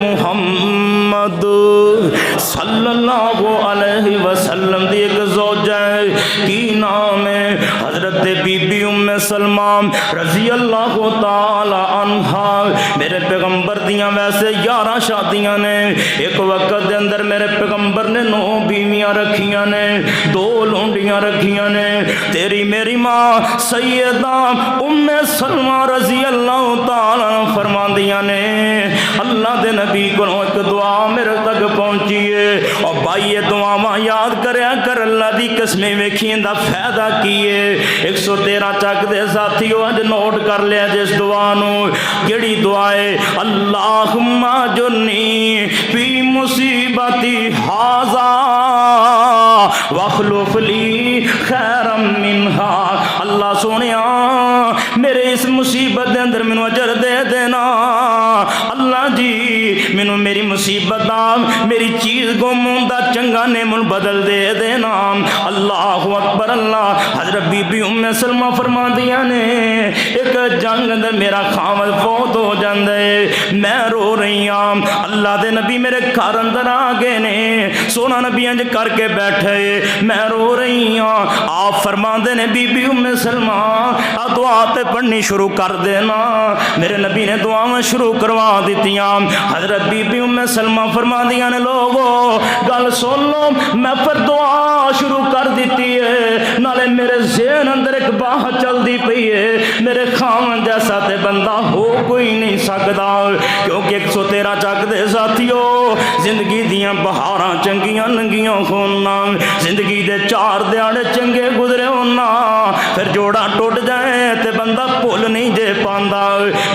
محمد صلی اللہ علیہ وسلم دی ایک زوجہ کی نام ہے حضرت بی بی ام سلمہ رضی اللہ تعالی عنہا۔ میرے پیغمبر دیاں ویسے 11 شادیاں نے، ایک وقت دے اندر میرے پیغمبر نے 9 بیویاں رکھیاں نے، 2 لونڈیاں رکھیاں نے۔ تیری میری ماں سیدہ ام سلمہ رضی اللہ تعالی عنہ فرماندیاں نے اللہ دے نبی کو ایک دعا میرے تک پہنچی ہے، اور بھائی یہ دعاواں یاد کریا کر، اللہ دی قسمیں ویکھیں دا فائدہ کیے۔ 113 چک دے ساتھیو اج نوٹ کر لیا جس دعا نو، کیڑی دعا ہے؟ اللہم اجرنی فی مصیبتی ھذا واخلف لی خیرا منہا۔ اللہ سونیا میرے اس مصیبت دے اندر مینوں اجر دے دینا، اللہ جی مینوں میری مصیبت دا میری چیز گم ہوندا چنگا نعمت بدل دے دینا۔ اللہ اکبر اللہ۔ حضرت بی بی ام سلمہ فرماندیاں نے ایک جنگ اندر میرا خاوند فوت ہو جاندا ہے، میں رو رہی ہاں، اللہ دے نبی میرے گھر اندر آ گئے نے، سونا نبی انج کر کے بیٹھے، میں رو رہی ہاں۔ آپ فرماندے نے بی بی ام سلمہ دعا تے پڑھنی شروع کر دینا۔ میرے نبی نے دعاواں شروع کروا دیتیاں۔ حضرت بی بی ام سلمہ فرماندیاں نے لوگو گل سن لو، میں پھر دعا شروع کر دیتی ہے، نالے میرے ذہن اندر ایک باہ چل دی پئی ہے، میرے خاوند جیسا تے بندہ ہو کوئی نہیں سکدا، کیونکہ 113 چک دے ساتھیو زندگی دیاں بہاراں چنگیاں لنگیاں ہونا، زندگی دے 4 دیہاڑے چنگے گزرے ہونا، پھر جوڑا ٹوٹ جائے تے بندہ بھول نہیں جے پاندا،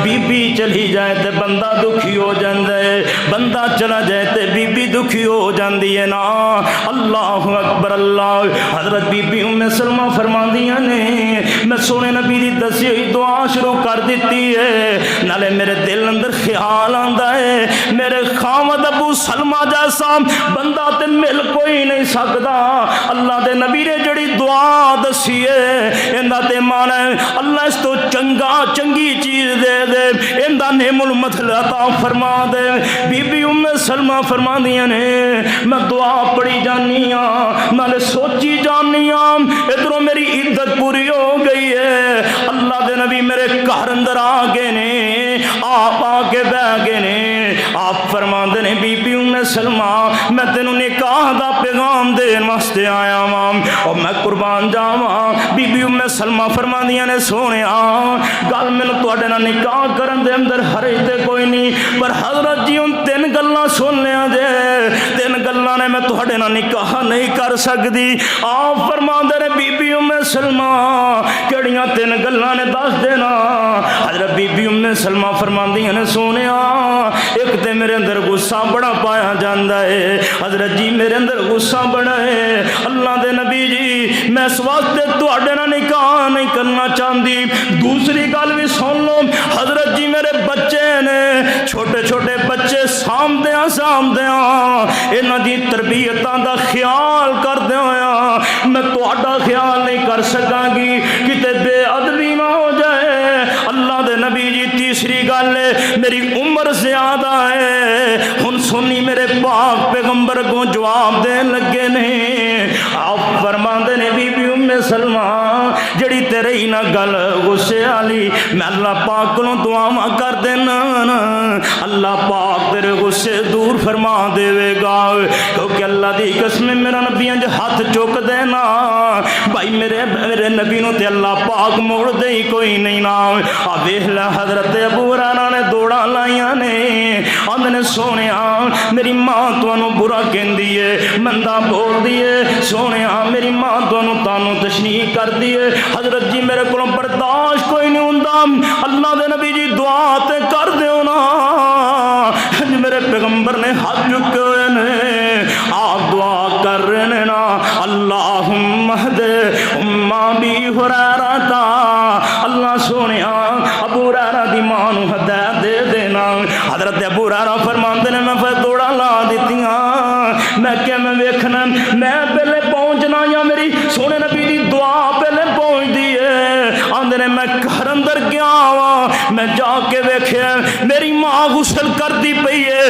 بی بی چلی جائے تے بندہ دکھی ہو جاندا ہے، بندہ چلا جائے تے بی بی دکھی ہو جاندی ہے نا۔ اللہ اکبر اللہ۔ حضرت بی بی ام سلمہ فرماندیاں نے میں سونے نبی دی دسی ہوئی دعا شروع کر دیتی ہے، نالے میرے دل اندر خیال آندا ہے میرے خاوند ابو سلمہ جیسا بندہ تے مل کوئی نہیں سکدا۔ اللہ دے نبی نے جڑی دعا دسی ہے ایندا تے مانا ہے اللہ اس تو چنگی چیز دے دے، ایندا نعم المثل عطا فرما دے۔ بی بی ام سلمہ فرماندیاں نے میں دعا پڑھی جانی ہاں، نالے سوچی جانی ہاں، ادھروں میری عدت پوری ہو گئی ہے، اللہ دے نبی میرے گھر اندر آ گئے نے، آپ آ کے بہ گئے نے۔ آپ فرماندے نے بی بی ام سلمہ میں تینوں نکاح دا پیغام دین واسطے آیا ہاں، اور میں قربان جاواں۔ بی بی ام سلمہ فرماندیاں نے سونیا گل مینوں تواڈے نال نکاح کرن دے اندر حرج تے کوئی نہیں، پر حضرت جی ہن 3 گلاں سن لیا جے، 3 گلاں نے میں تواڈے نال نکاح نہیں کر سکدی۔ آپ فرماندے نے بی بی ام سلمہ کیڑیاں 3 گلاں نے دس دینا۔ حضرت بی بی ام سلمہ فرماندیاں نے سونیا ایک تے میرے اندر غصہ بڑا پایا جاندا ہے، حضرت جی میرے اندر غصہ بڑا ہے، اللہ دے نبی جی میں اس واسطے تواڈے نال نکاح نہیں کرنا چاہندی۔ دوسری گل بھی سن لو، حضرت جی میرے بچے نے، چھوٹے چھوٹے بچے سامدیاں انہاں دی تربیتاں دا خیال کردے ہویا میں تواڈا خیال نہیں کر سکاں گی، کتے بے ادبی نہ ہو جائے۔ اللہ دے نبی جی تیسری گل ہے میری عمر زیادہ ہے، ہن سنی میرے پاک پیغمبر کو جواب دین لگے نے۔ آپ فرماندے نے بی بی ام سلمہ جڑی تیرے نہ گل غصے والی میں اللہ پاک کو دعاواں کر دینا، اللہ پاک تیرے غصے دور فرما دے گا، کیونکہ اللہ دی قسم میرا نبی انج ہاتھ چک دینا بھائی میرے نبی نو تے اللہ پاک موڑ دے ہی کوئی نہیں نا۔ آ ویکھ لے حضرت ابو ہریرہ نے دوڑاں لائیاں نے، آندے نے سونیا میری ماں تانوں برا کہندی ہے، مندا بول دی ہے، سونیا میری ماں تانوں تشنیع کر دی ہے، حضرت جی میرے کولوں برداشت کوئی نہیں ہوندا، اللہ دے نبی جی دعا تے کر دیو نا۔ میرے پیغمبر نے ہاتھ چکے ہوئے نے، آپ دعا کر رہے نے نا، اللہم اہد ام ابی ہریرہ تا، اللہ سونیا ابو ہریرہ دی ماں نو ہدایت دے دینا۔ حضرت ابو ہریرہ فرماندے نے میں پھر دوڑا لا دیتیاں، میں کہ میں ویکھنا میں پہلے پہنچنا یا میری سونے نبی دی دعا پہلے پہنچ دی ہے۔ آندے نے میں گھر اندر گیا وا، میں جا کے ویکھیا میری ماں غسل کردی پئی ہے،